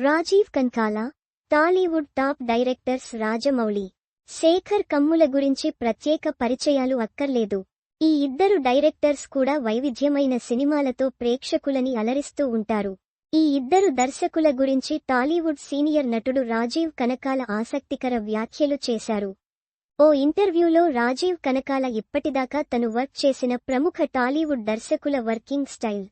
Rajiv Kanakala, Tollywood top directors Rajamouli, Shekhar Kammula గురించి ప్రత్యేక పరిచయాలు అక్కర్లేదు. ఈ ఇద్దరు డైరెక్టర్స్ కూడా వైవిధ్యమైన సినిమాలతో ప్రేక్షకులని అలరిస్తూ ఉంటారు. ఈ ఇద్దరు దర్శకుల గురించి టాలీవుడ్ సీనియర్ నటుడు రాజీవ్ కనకాల ఆసక్తికర వ్యాఖ్యలు చేశారు. ఓ ఇంటర్వ్యూలో రాజీవ్ కనకాల ఇప్పటిదాకా తను వర్క్ చేసిన ప్రముఖ టాలీవుడ్ దర్శకుల వర్కింగ్ స్టైల్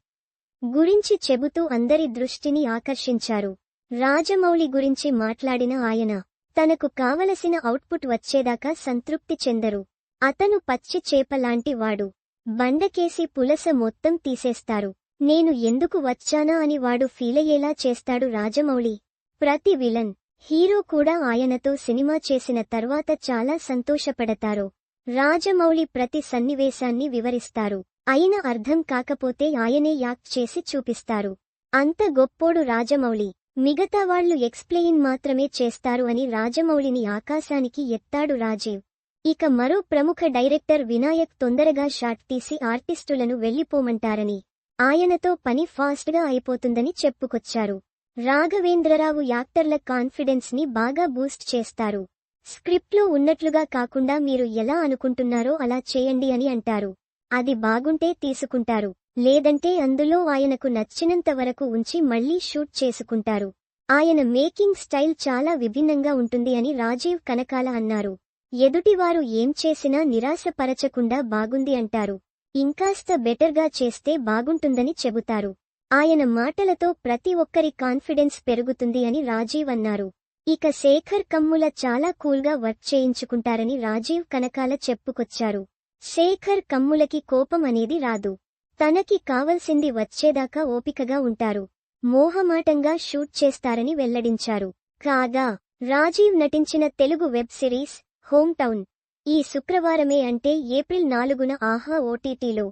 గురించి చెబుతూ అందరి దృష్టిని ఆకర్షించారు. రాజమౌళి గురించి మాట్లాడిన ఆయన, తనకు కావలసిన ఔట్పుట్ వచ్చేదాకా సంతృప్తి చెందరు. అతను పచ్చి చేపలాంటి వాడు. బండకేసి పులస మొత్తం తీసేస్తారు. నేను ఎందుకు వచ్చానా అని వాడు ఫీలయ్యేలా చేస్తాడు రాజమౌళి. ప్రతి విలన్, హీరో కూడా ఆయనతో సినిమా చేసిన తర్వాత చాలా సంతోషపడతారు. రాజమౌళి ప్రతి సన్నివేశాన్ని వివరిస్తారు. అయినా అర్థం కాకపోతే ఆయనే యాక్ట్ చేసి చూపిస్తారు. అంత గొప్పోడు రాజమౌళి. మిగతా వాళ్లు ఎక్స్ప్లెయిన్ మాత్రమే చేస్తారు అని రాజమౌళిని ఆకాశానికి ఎత్తాడు రాజీవ్. ఇక మరో ప్రముఖ డైరెక్టర్ వినాయక్ తొందరగా షాట్ తీసి ఆర్టిస్టులను వెళ్లిపోమంటారని, ఆయనతో పని ఫాస్ట్గా అయిపోతుందని చెప్పుకొచ్చారు. రాఘవేంద్రరావు యాక్టర్ల కాన్ఫిడెన్స్ ని బాగా బూస్ట్ చేస్తారు. స్క్రిప్ట్లో ఉన్నట్లుగా కాకుండా మీరు ఎలా అనుకుంటున్నారో అలా చేయండి అని అంటారు. అది బాగుంటే తీసుకుంటారు, లేదంటే అందులో ఆయనకు నచ్చినంత వరకు ఉంచి మళ్లీ షూట్ చేసుకుంటారు. ఆయన మేకింగ్ స్టైల్ చాలా విభిన్నంగా ఉంటుంది అని రాజీవ్ కనకాల అన్నారు. ఎదుటివారు ఏం చేసినా నిరాశపరచకుండా బాగుంది అంటారు. ఇంకాస్త బెటర్గా చేస్తే బాగుంటుందని చెబుతారు. ఆయన మాటలతో ప్రతి ఒక్కరి కాన్ఫిడెన్స్ పెరుగుతుంది అని రాజీవ్ అన్నారు. ఇక శేఖర్ కమ్ముల చాలా కూల్గా వర్క్ చేయించుకుంటారని రాజీవ్ కనకాల చెప్పుకొచ్చారు. శేఖర్ కమ్ములకి కోపం అనేది రాదు. తనకి కావలసింది వచ్చేదాకా ఓపికగా ఉంటారు. మోహమాటంగా షూట్ చేస్తారని వెల్లడించారు. కాగా రాజీవ్ నటించిన Telugu web series home town ఈ శుక్రవారమే అంటే ఏప్రిల్ 4న ఆహా ఓటీటీలో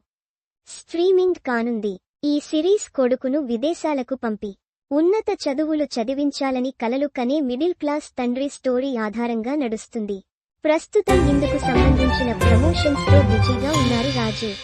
స్ట్రీమింగ్ కానుంది. ఈ సిరీస్ కొడుకును విదేశాలకు పంపి ఉన్నత చదువులు చదివించాలని కలలు కనే మిడిల్ క్లాస్ తండ్రి స్టోరీ ఆధారంగా నడుస్తుంది. ప్రస్తుతం ఇందుకు సంబంధించిన ప్రమోషన్స్ తో బిజీగా ఉన్నారు రాజీవ్.